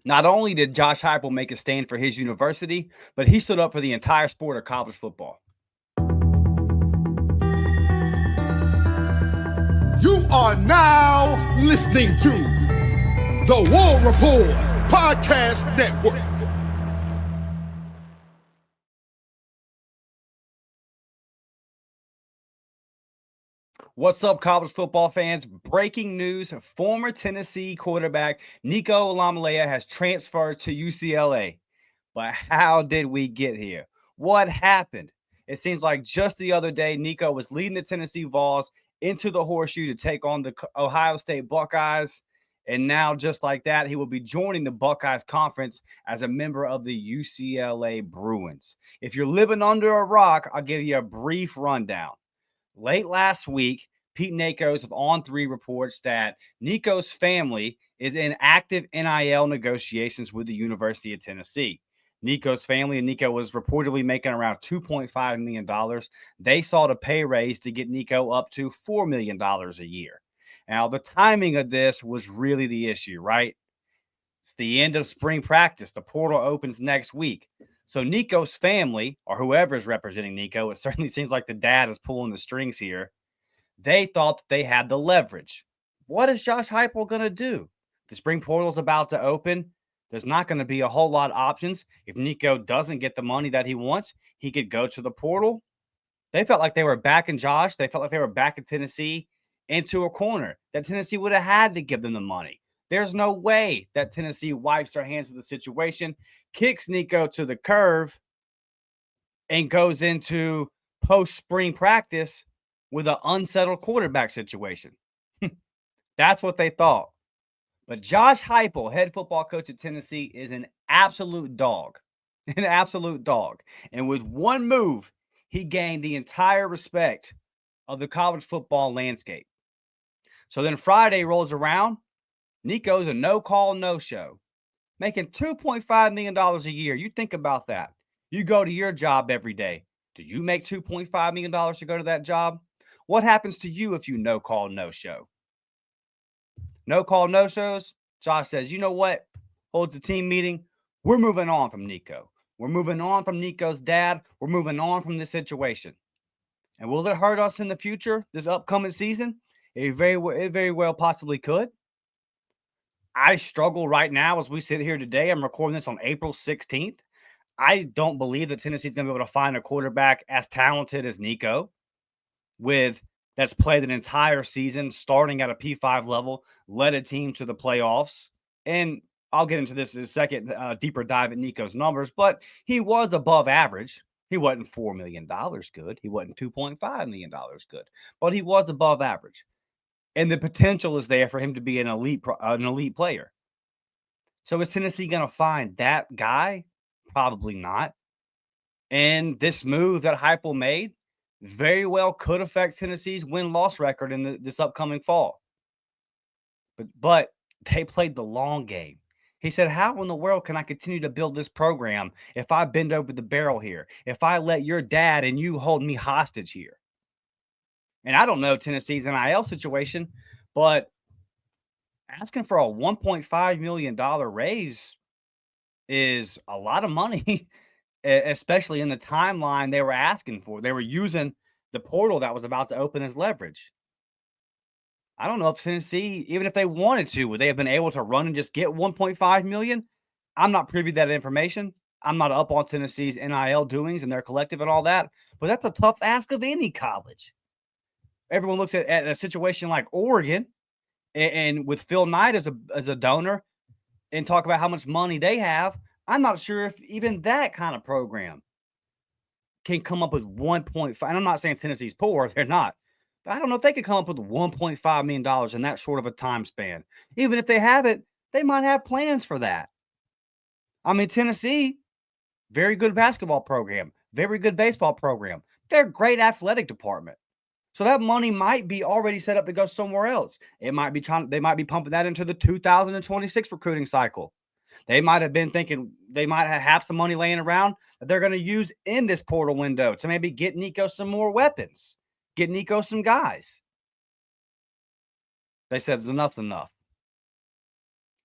Not only did Josh Heupel make a stand for his university, but he stood up for the entire sport of college football. You are now listening to the War Report Podcast Network. What's up, college football fans? Breaking news, former Tennessee quarterback Nico Iamaleava has transferred to UCLA. But how did we get here? What happened? It seems like just the other day, Nico was leading the Tennessee Vols into the horseshoe to take on the Ohio State Buckeyes. And now, just like that, he will be joining the Buckeyes Conference as a member of the UCLA Bruins. If you're living under a rock, I'll give you a brief rundown. Late last week, Pete Nakos of On3 reports that Nico's family is in active NIL negotiations with the University of Tennessee. Nico's family and Nico was reportedly making around $2.5 million. They sought a pay raise to get Nico up to $4 million a year. Now, the timing of this was really the issue, right? It's the end of spring practice. The portal opens next week. So Nico's family, or whoever is representing Nico, it certainly seems like the dad is pulling the strings here. They thought that they had the leverage. What is Josh Heupel going to do? The spring portal is about to open. There's not going to be a whole lot of options. If Nico doesn't get the money that he wants, he could go to the portal. They felt like they were backing Josh. They felt like they were backing Tennessee into a corner, that Tennessee would have had to give them the money. There's no way that Tennessee wipes their hands of the situation, kicks Nico to the curve, and goes into post-spring practice with an unsettled quarterback situation. That's what they thought. But Josh Heupel, head football coach at Tennessee, is an absolute dog. An absolute dog. And with one move, he gained the entire respect of the college football landscape. So then Friday rolls around. Nico's a no-call, no-show, making $2.5 million a year. You think about that. You go to your job every day. Do you make $2.5 million to go to that job? What happens to you if you no-call, no-show? No-call, no-shows? Josh says, you know what? Holds a team meeting. We're moving on from Nico. We're moving on from Nico's dad. We're moving on from this situation. And will it hurt us in the future, this upcoming season? It very well possibly could. I struggle right now as we sit here today. I'm recording this on April 16th. I don't believe that Tennessee's going to be able to find a quarterback as talented as Nico that's played an entire season, starting at a P5 level, led a team to the playoffs. And I'll get into this in a second, deeper dive at Nico's numbers, but he was above average. He wasn't $4 million good. He wasn't $2.5 million good, but he was above average. And the potential is there for him to be an elite player. So is Tennessee going to find that guy? Probably not. And this move that Heupel made very well could affect Tennessee's win-loss record in this upcoming fall. But they played the long game. He said, how in the world can I continue to build this program if I bend over the barrel here? If I let your dad and you hold me hostage here? And I don't know Tennessee's NIL situation, but asking for a $1.5 million raise is a lot of money, especially in the timeline they were asking for. They were using the portal that was about to open as leverage. I don't know if Tennessee, even if they wanted to, would they have been able to run and just get 1.5 million? I'm not privy to that information. I'm not up on Tennessee's NIL doings and their collective and all that, but that's a tough ask of any college. Everyone looks at a situation like Oregon and with Phil Knight as a donor and talk about how much money they have. I'm not sure if even that kind of program can come up with 1.5. And I'm not saying Tennessee's poor, they're not. But I don't know if they could come up with $1.5 million in that short of a time span. Even if they have it, they might have plans for that. I mean, Tennessee, very good basketball program, very good baseball program. They're a great athletic department. So that money might be already set up to go somewhere else. They might be pumping that into the 2026 recruiting cycle. They might have been thinking they might have some money laying around that they're going to use in this portal window to maybe get Nico some more weapons, get Nico some guys. They said enough's enough.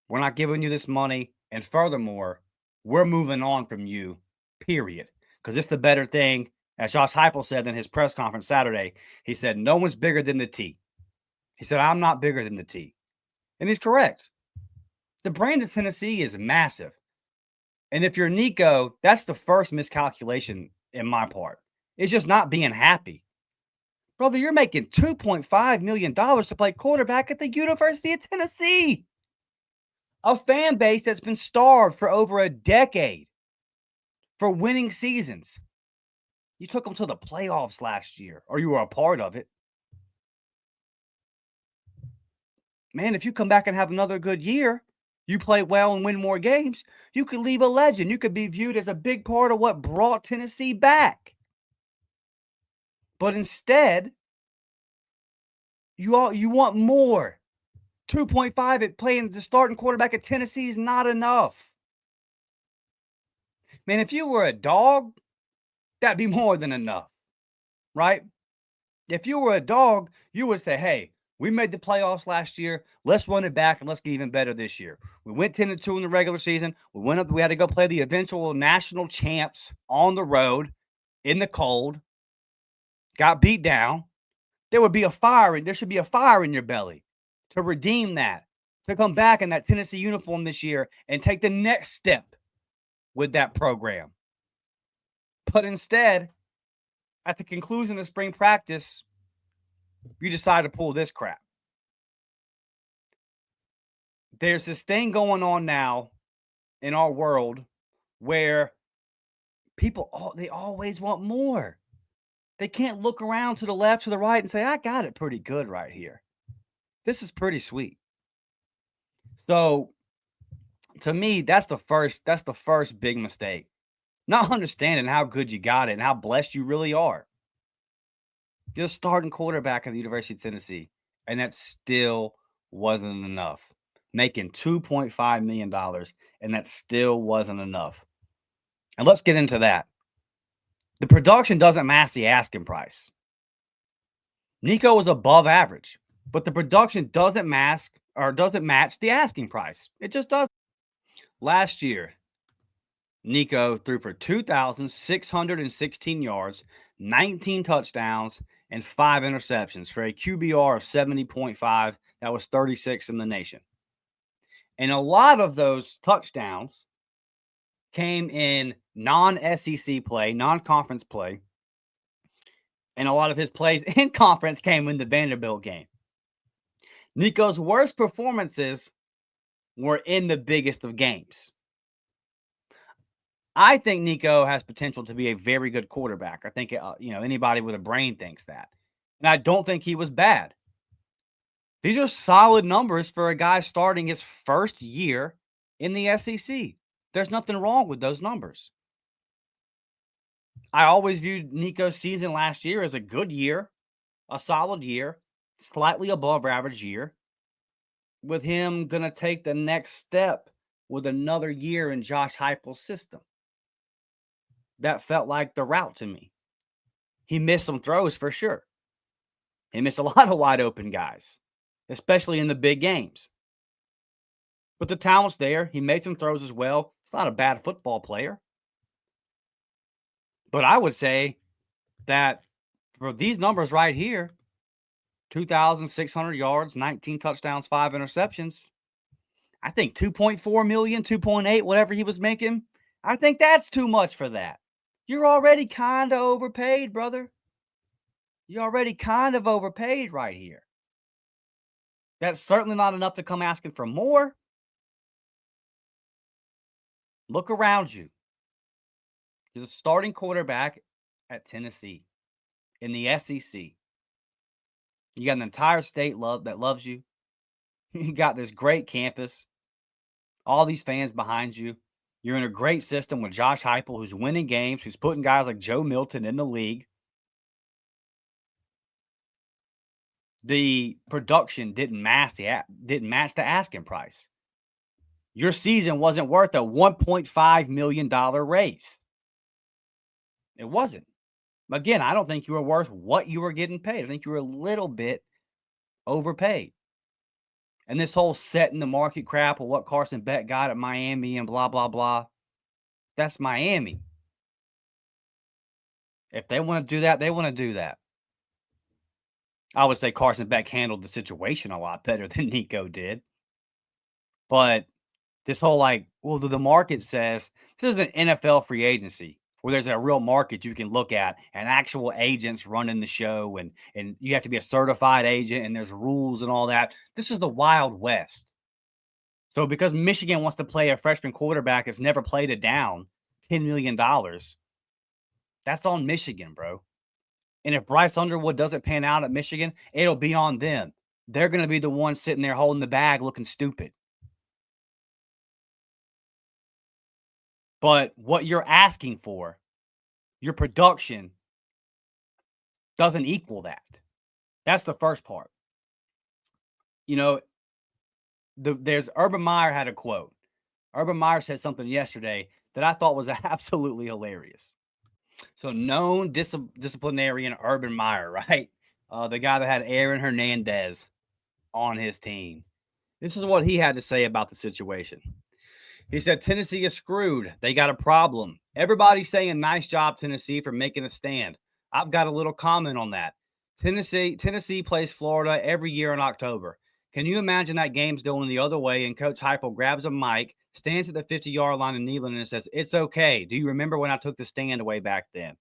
We're not giving you this money And furthermore, we're moving on from you, period. Because it's the better thing, as Josh Heupel said in his press conference Saturday. He said, no one's bigger than the T. He said, I'm not bigger than the T. And he's correct. The brand of Tennessee is massive. And if you're Nico, that's the first miscalculation in my part. It's just not being happy. Brother, you're making $2.5 million to play quarterback at the University of Tennessee. A fan base that's been starved for over a decade for winning seasons. You took them to the playoffs last year, or you were a part of it. Man, if you come back and have another good year, you play well and win more games, you could leave a legend. You could be viewed as a big part of what brought Tennessee back. But instead, you want more. 2.5 at playing the starting quarterback at Tennessee is not enough. Man, if you were a dog, that'd be more than enough, right? If you were a dog, you would say, hey, we made the playoffs last year. Let's run it back and let's get even better this year. We went 10-2 in the regular season. We had to go play the eventual national champs on the road in the cold. Got beat down. There should be a fire in your belly to redeem that, to come back in that Tennessee uniform this year and take the next step with that program. But instead, at the conclusion of spring practice, you decide to pull this crap. There's this thing going on now in our world where people, they always want more. They can't look around to the left, to the right and say, I got it pretty good right here. This is pretty sweet. So to me, that's the first big mistake. Not understanding how good you got it and how blessed you really are. Just starting quarterback at the University of Tennessee, and that still wasn't enough. Making $2.5 million, and that still wasn't enough. And let's get into that. The production doesn't match the asking price. Nico is above average, but the production doesn't match the asking price. It just doesn't. Last year, Nico threw for 2,616 yards, 19 touchdowns, and 5 interceptions for a QBR of 70.5. That was 36th in the nation. And a lot of those touchdowns came in non-SEC play, non-conference play. And a lot of his plays in conference came in the Vanderbilt game. Nico's worst performances were in the biggest of games. I think Nico has potential to be a very good quarterback. I think, anybody with a brain thinks that. And I don't think he was bad. These are solid numbers for a guy starting his first year in the SEC. There's nothing wrong with those numbers. I always viewed Nico's season last year as a good year, a solid year, slightly above average year, with him going to take the next step with another year in Josh Heupel's system. That felt like the route to me. He missed some throws for sure. He missed a lot of wide open guys, especially in the big games. But the talent's there. He made some throws as well. It's not a bad football player. But I would say that for these numbers right here, 2,600 yards, 19 touchdowns, 5 interceptions, I think 2.4 million, 2.8, whatever he was making, I think that's too much for that. You're already kind of overpaid, brother. You're already kind of overpaid right here. That's certainly not enough to come asking for more. Look around you. You're the starting quarterback at Tennessee in the SEC. You got an entire state that loves you. You got this great campus. All these fans behind you. You're in a great system with Josh Heupel, who's winning games, who's putting guys like Joe Milton in the league. The production didn't match the asking price. Your season wasn't worth a $1.5 million raise. It wasn't. Again, I don't think you were worth what you were getting paid. I think you were a little bit overpaid. And this whole setting the market crap of what Carson Beck got at Miami and blah, blah, blah. That's Miami. If they want to do that, they want to do that. I would say Carson Beck handled the situation a lot better than Nico did. But this whole well, the market says this is an NFL free agency where there's a real market you can look at and actual agents running the show and you have to be a certified agent and there's rules and all that. This is the Wild West. So because Michigan wants to play a freshman quarterback that's never played it down $10 million, that's on Michigan, bro. And if Bryce Underwood doesn't pan out at Michigan, it'll be on them. They're going to be the ones sitting there holding the bag looking stupid. But what you're asking for, your production, doesn't equal that. That's the first part. You know, there's Urban Meyer had a quote. Urban Meyer said something yesterday that I thought was absolutely hilarious. So known disciplinarian Urban Meyer, right? The guy that had Aaron Hernandez on his team. This is what he had to say about the situation. He said, Tennessee is screwed. They got a problem. Everybody's saying nice job, Tennessee, for making a stand. I've got a little comment on that. Tennessee plays Florida every year in October. Can you imagine that game's going the other way and Coach Heupel grabs a mic, stands at the 50-yard line in Neyland and says, it's okay. Do you remember when I took the stand way back then?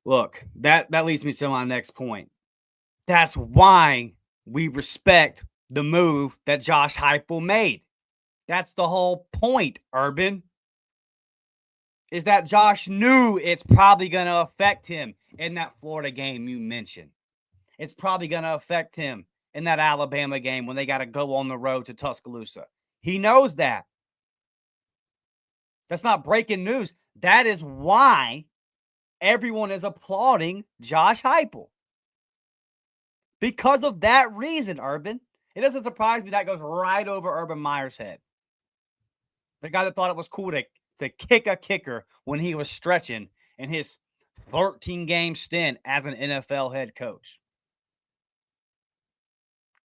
Look, that leads me to my next point. That's why we respect the move that Josh Heupel made. That's the whole point, Urban. Is that Josh knew it's probably going to affect him in that Florida game you mentioned. It's probably going to affect him in that Alabama game when they got to go on the road to Tuscaloosa. He knows that. That's not breaking news. That is why everyone is applauding Josh Heupel. Because of that reason, Urban. It doesn't surprise me that goes right over Urban Meyer's head. The guy that thought it was cool to kick a kicker when he was stretching in his 13-game stint as an NFL head coach.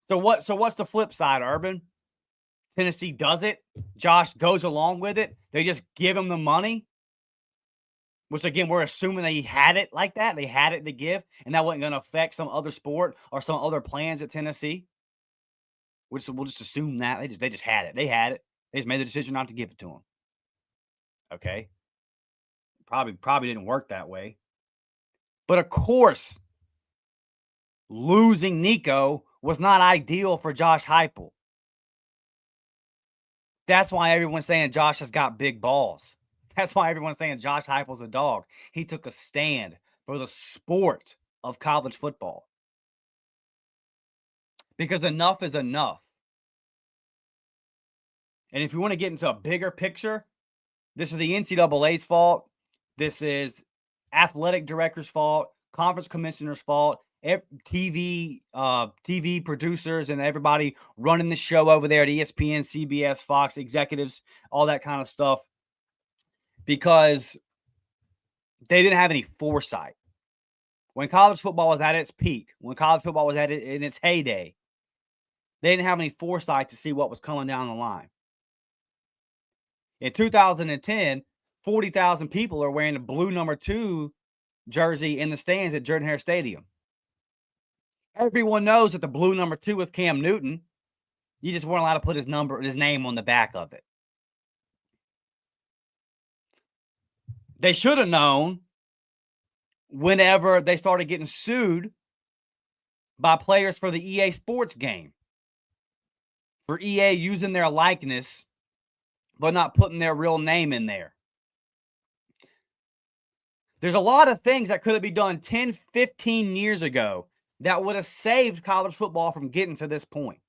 So what's the flip side, Urban? Tennessee does it. Josh goes along with it. They just give him the money. Which, again, we're assuming they had it like that. They had it to give, and that wasn't going to affect some other sport or some other plans at Tennessee. We'll just assume that. They just had it. They had it. They just made the decision not to give it to him. Okay? Probably didn't work that way. But, of course, losing Nico was not ideal for Josh Heupel. That's why everyone's saying Josh has got big balls. That's why everyone's saying Josh Heupel's a dog. He took a stand for the sport of college football. Because enough is enough. And if you want to get into a bigger picture, this is the NCAA's fault. This is athletic director's fault, conference commissioner's fault, TV producers and everybody running the show over there at ESPN, CBS, Fox, executives, all that kind of stuff. Because they didn't have any foresight. When college football was at its peak, when college football was in its heyday, they didn't have any foresight to see what was coming down the line. In 2010, 40,000 people are wearing the blue number 2 jersey in the stands at Jordan-Hare Stadium. Everyone knows that the blue number 2 was Cam Newton. You just weren't allowed to put his name on the back of it. They should have known whenever they started getting sued by players for the EA Sports game. For EA using their likeness, but not putting their real name in there. There's a lot of things that could have been done 10, 15 years ago that would have saved college football from getting to this point.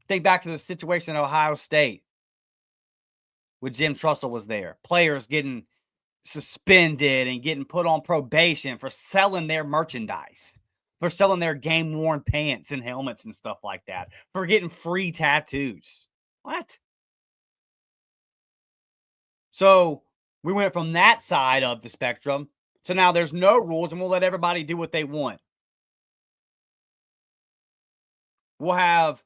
Think back to the situation at Ohio State when Jim Trussell was there. Players getting suspended and getting put on probation for selling their merchandise, for selling their game-worn pants and helmets and stuff like that, for getting free tattoos. What? So we went from that side of the spectrum to now there's no rules and we'll let everybody do what they want. We'll have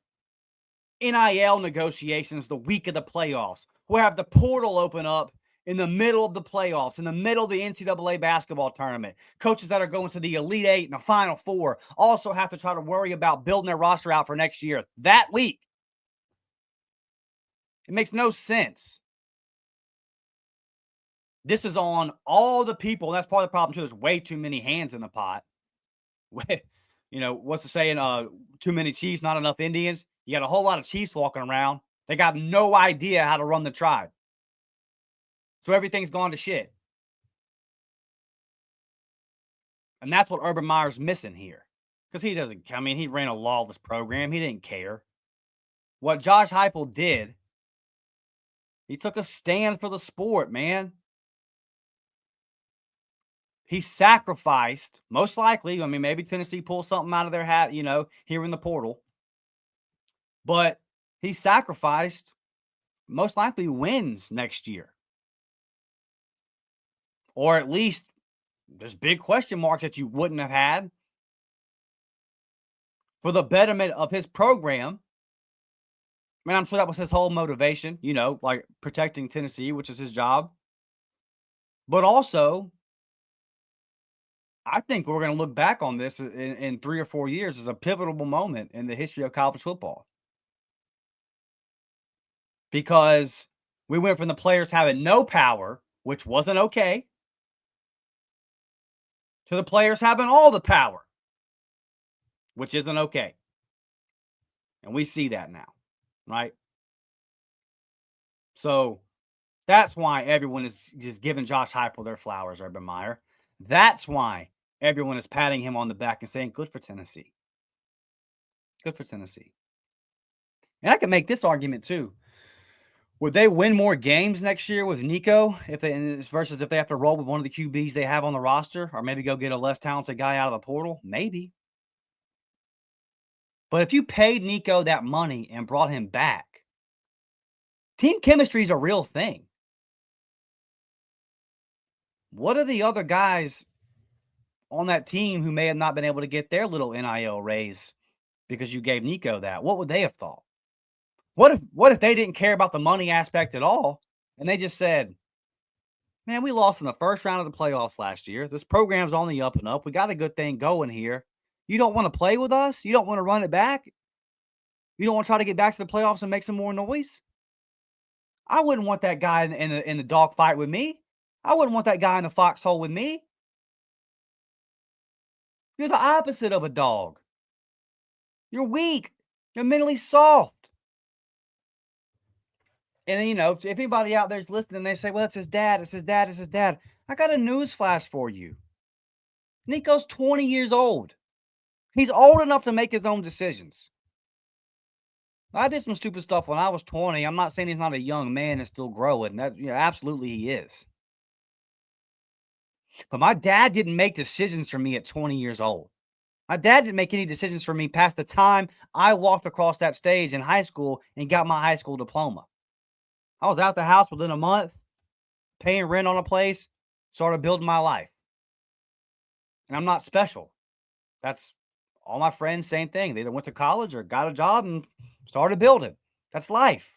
NIL negotiations the week of the playoffs. We'll have the portal open up in the middle of the playoffs, in the middle of the NCAA basketball tournament. Coaches that are going to the Elite Eight and the Final Four also have to try to worry about building their roster out for next year that week. It makes no sense. This is on all the people, and that's part of the problem too. There's way too many hands in the pot. What's the saying? Too many Chiefs, not enough Indians. You got a whole lot of Chiefs walking around. They got no idea how to run the tribe. So everything's gone to shit. And that's what Urban Meyer's missing here. Because he ran a lawless program. He didn't care. What Josh Heupel did, he took a stand for the sport, man. He sacrificed, most likely, maybe Tennessee pulls something out of their hat, here in the portal. But he sacrificed, most likely, wins next year. Or at least there's big question marks that you wouldn't have had for the betterment of his program. I'm sure that was his whole motivation, like protecting Tennessee, which is his job. But also, I think we're going to look back on this in 3 or 4 years as a pivotal moment in the history of college football. Because we went from the players having no power, which wasn't okay, to the players having all the power, which isn't okay. And we see that now, right? So that's why everyone is just giving Josh Heupel their flowers, Urban Meyer. That's why everyone is patting him on the back and saying, good for Tennessee. Good for Tennessee. And I can make this argument too. Would they win more games next year with Nico versus if they have to roll with one of the QBs they have on the roster, or maybe go get a less talented guy out of the portal? Maybe. But if you paid Nico that money and brought him back, team chemistry is a real thing. What are the other guys on that team who may have not been able to get their little NIL raise because you gave Nico that? What would they have thought? What if they didn't care about the money aspect at all, and they just said, man, we lost in the first round of the playoffs last year. This program's on the up and up. We got a good thing going here. You don't want to play with us? You don't want to run it back? You don't want to try to get back to the playoffs and make some more noise? I wouldn't want that guy in the dog fight with me. I wouldn't want that guy in the foxhole with me. You're the opposite of a dog. You're weak. You're mentally soft. And, if anybody out there's listening, they say, well, it's his dad. It's his dad. It's his dad. I got a news flash for you. Nico's 20 years old. He's old enough to make his own decisions. I did some stupid stuff when I was 20. I'm not saying he's not a young man and still growing. That, absolutely he is. But my dad didn't make decisions for me at 20 years old. My dad didn't make any decisions for me past the time I walked across that stage in high school and got my high school diploma. I was out the house within a month, paying rent on a place, started building my life. And I'm not special. That's all my friends, same thing. They either went to college or got a job and started building. That's life.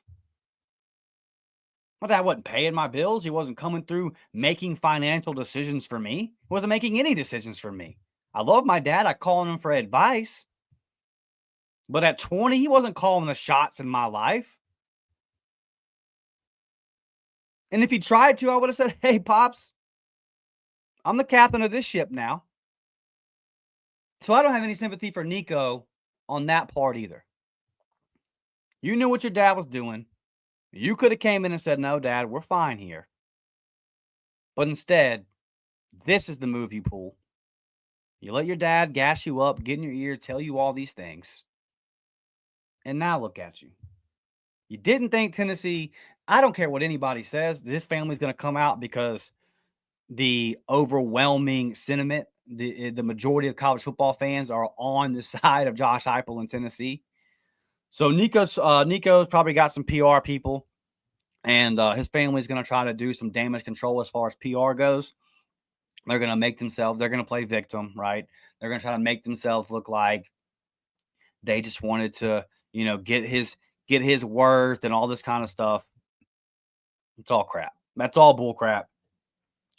My dad wasn't paying my bills. He wasn't coming through making financial decisions for me. He wasn't making any decisions for me. I love my dad. I call on him for advice. But at 20, he wasn't calling the shots in my life. And if he tried to, I would have said, hey, Pops, I'm the captain of this ship now. So I don't have any sympathy for Nico on that part either. You knew what your dad was doing. You could have came in and said, no, Dad, we're fine here. But instead, this is the move you pull. You let your dad gas you up, get in your ear, tell you all these things. And now look at you. You didn't think Tennessee, I don't care what anybody says, this family's going to come out because the overwhelming sentiment, the majority of college football fans are on the side of Josh Heupel in Tennessee. So Nico's probably got some PR people, and his family's going to try to do some damage control as far as PR goes. They're going to play victim, right? They're going to try to make themselves look like They just wanted to, get his worth and all this kind of stuff. It's all crap. That's all bull crap.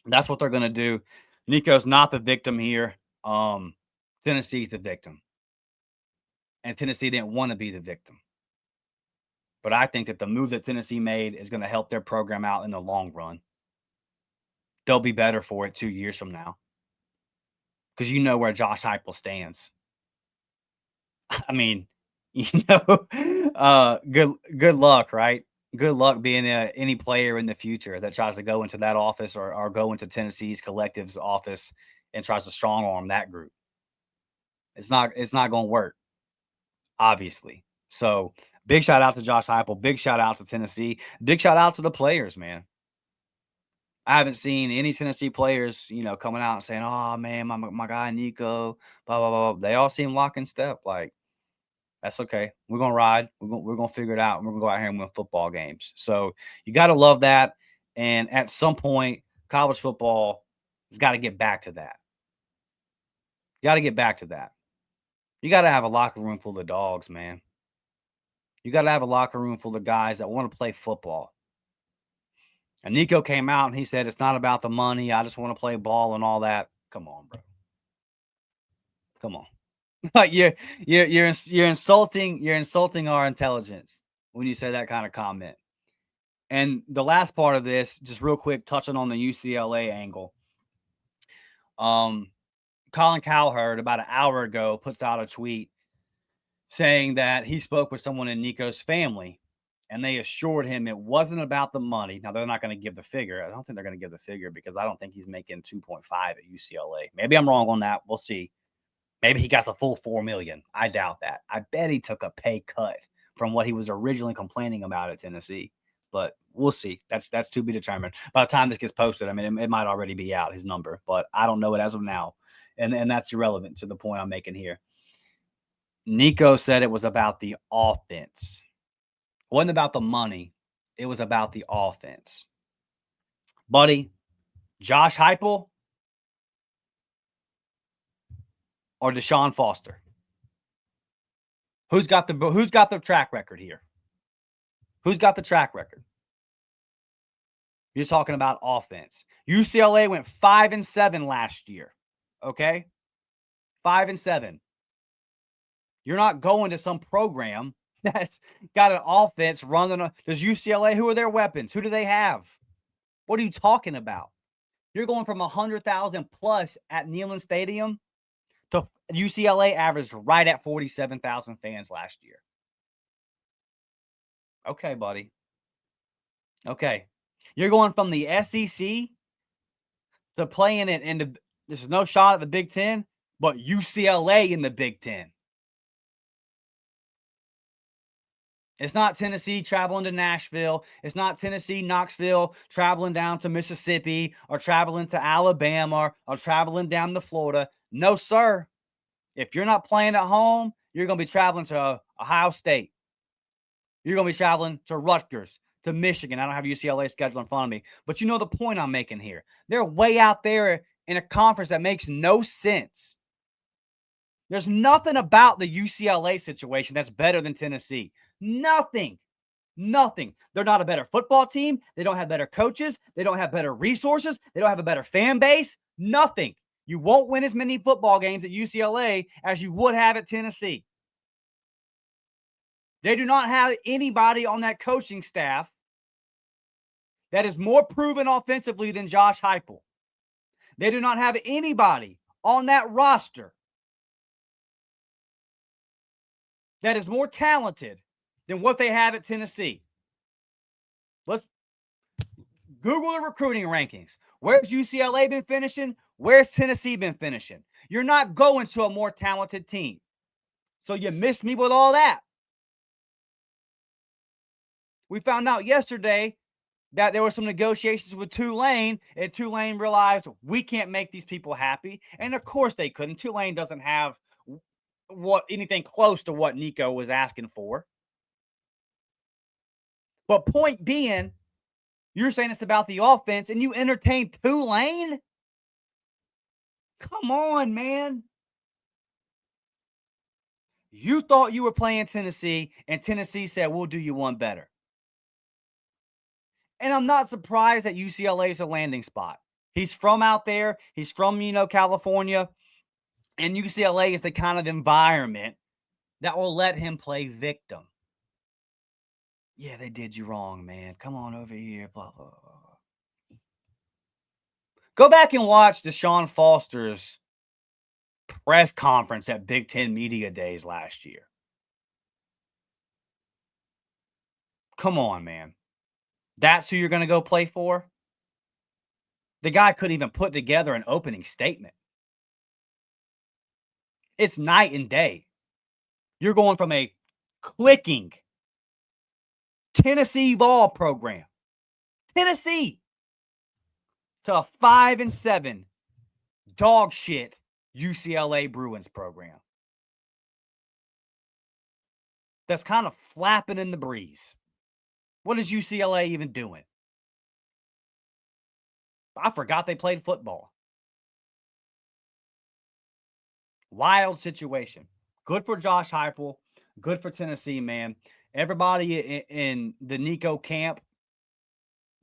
That's what they're going to do. Nico's not the victim here. Tennessee's the victim. And Tennessee didn't want to be the victim. But I think that the move that Tennessee made is going to help their program out in the long run. They'll be better for it 2 years from now. Because you know where Josh Heupel stands. I mean, good luck, right? Good luck being any player in the future that tries to go into that office or go into Tennessee's collective's office and tries to strong arm that group. It's not going to work, obviously. So big shout out to Josh Heupel. Big shout out to Tennessee. Big shout out to the players, man. I haven't seen any Tennessee players, coming out and saying, "Oh man, my guy Nico, blah blah blah." They all seem lock in step. Like, that's okay. We're gonna ride. We're gonna figure it out. And we're gonna go out here and win football games. So you got to love that. And at some point, college football has got to get back to that. You got to get back to that. You got to have a locker room full of dogs, man. You got to have a locker room full of guys that want to play football. And Nico came out and he said, "It's not about the money. I just want to play ball and all that." Come on, bro. Come on. Like you're insulting our intelligence when you say that kind of comment. And the last part of this, just real quick, touching on the UCLA angle. Colin Cowherd about an hour ago puts out a tweet saying that he spoke with someone in Nico's family and they assured him it wasn't about the money. Now, they're not going to give the figure. I don't think they're going to give the figure because I don't think he's making 2.5 at UCLA. Maybe I'm wrong on that. We'll see. Maybe he got the full $4 million. I doubt that. I bet he took a pay cut from what he was originally complaining about at Tennessee. But we'll see. That's to be determined. By the time this gets posted, I mean, it might already be out, his number. But I don't know it as of now. And that's irrelevant to the point I'm making here. Nico said it was about the offense. It wasn't about the money. It was about the offense. Buddy, Josh Heupel or Deshaun Foster? Who's got the track record here? Who's got the track record? You're talking about offense. UCLA went 5-7 last year. Okay? 5-7. You're not going to some program that's got an offense running. Does UCLA, who are their weapons? Who do they have? What are you talking about? You're going from 100,000 plus at Neyland Stadium to UCLA averaged right at 47,000 fans last year. Okay, buddy. Okay. You're going from the SEC to playing it in the, there's no shot at the Big Ten, but UCLA in the Big Ten. It's not Tennessee traveling to Nashville. It's not Tennessee, Knoxville traveling down to Mississippi or traveling to Alabama or traveling down to Florida. No, sir. If you're not playing at home, you're going to be traveling to Ohio State. You're going to be traveling to Rutgers, to Michigan. I don't have UCLA schedule in front of me, but you know the point I'm making here. They're way out there in a conference that makes no sense. There's nothing about the UCLA situation that's better than Tennessee. Nothing. They're not a better football team. They don't have better coaches. They don't have better resources. They don't have a better fan base. Nothing. You won't win as many football games at UCLA as you would have at Tennessee. They do not have anybody on that coaching staff that is more proven offensively than Josh Heupel. They do not have anybody on that roster that is more talented than what they have at Tennessee. Let's Google the recruiting rankings. Where's UCLA been finishing? Where's Tennessee been finishing? You're not going to a more talented team. So you missed me with all that. We found out yesterday that there were some negotiations with Tulane, and Tulane realized we can't make these people happy. And of course they couldn't. Tulane doesn't have anything close to what Nico was asking for. But point being, you're saying it's about the offense and you entertain Tulane? Come on, man. You thought you were playing Tennessee, and Tennessee said, we'll do you one better. And I'm not surprised that UCLA is a landing spot. He's from out there. He's from, California. And UCLA is the kind of environment that will let him play victim. Yeah, they did you wrong, man. Come on over here, blah, blah, blah. Go back and watch Deshaun Foster's press conference at Big Ten Media Days last year. Come on, man. That's who you're going to go play for? The guy couldn't even put together an opening statement. It's night and day. You're going from a clicking Tennessee ball program, Tennessee, to a 5-7 dog shit UCLA Bruins program that's kind of flapping in the breeze. What is UCLA even doing? I forgot they played football. Wild situation. Good for Josh Heupel. Good for Tennessee, man. Everybody in the Nico camp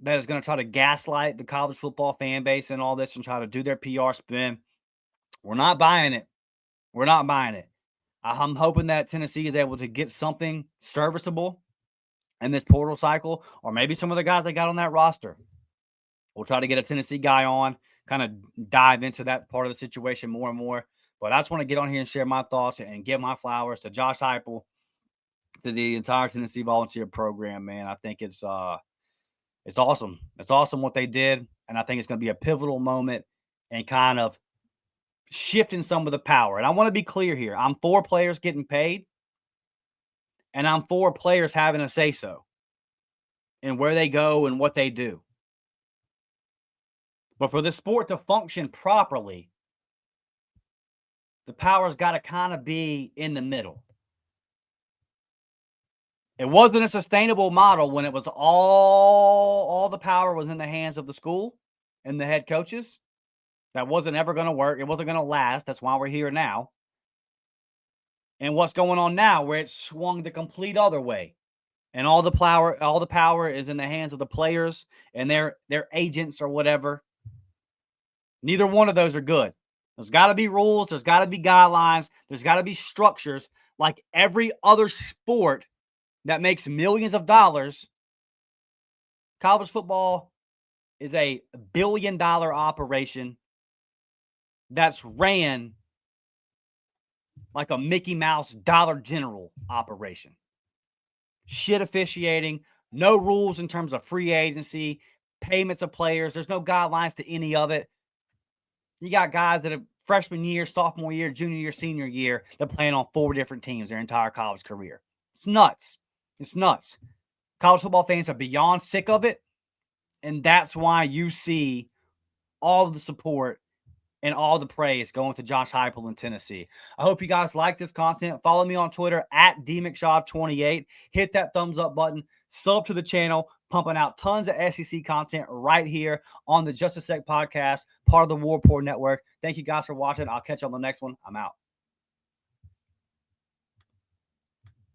that is going to try to gaslight the college football fan base and all this and try to do their PR spin, we're not buying it. We're not buying it. I'm hoping that Tennessee is able to get something serviceable in this portal cycle, or maybe some of the guys they got on that roster. We'll try to get a Tennessee guy on, kind of dive into that part of the situation more and more. But I just want to get on here and share my thoughts and give my flowers to Josh Heupel, to the entire Tennessee volunteer program, man. I think it's awesome. It's awesome what they did, and I think it's going to be a pivotal moment and kind of shifting some of the power. And I want to be clear here. I'm for players getting paid, and I'm for players having a say-so in where they go and what they do. But for the sport to function properly, the power's got to kind of be in the middle. It wasn't a sustainable model when it was all the power was in the hands of the school and the head coaches. That wasn't ever going to work. It wasn't going to last. That's why we're here now. And what's going on now, where it swung the complete other way, and all the power is in the hands of the players and their agents or whatever. Neither one of those are good. There's got to be rules. There's got to be guidelines. There's got to be structures like every other sport that makes millions of dollars. College football is a billion-dollar operation that's ran like a Mickey Mouse Dollar General operation. Shit officiating, no rules in terms of free agency, payments of players. There's no guidelines to any of it. You got guys that have freshman year, sophomore year, junior year, senior year, they're playing on 4 different teams their entire college career. It's nuts. It's nuts. College football fans are beyond sick of it, and that's why you see all of the support and all the praise going to Josh Heupel in Tennessee. I hope you guys like this content. Follow me on Twitter at DMcShaw28. Hit that thumbs up button. Sub to the channel. Pumping out tons of SEC content right here on the Just a Sec podcast, part of the War Report Network. Thank you guys for watching. I'll catch you on the next one. I'm out.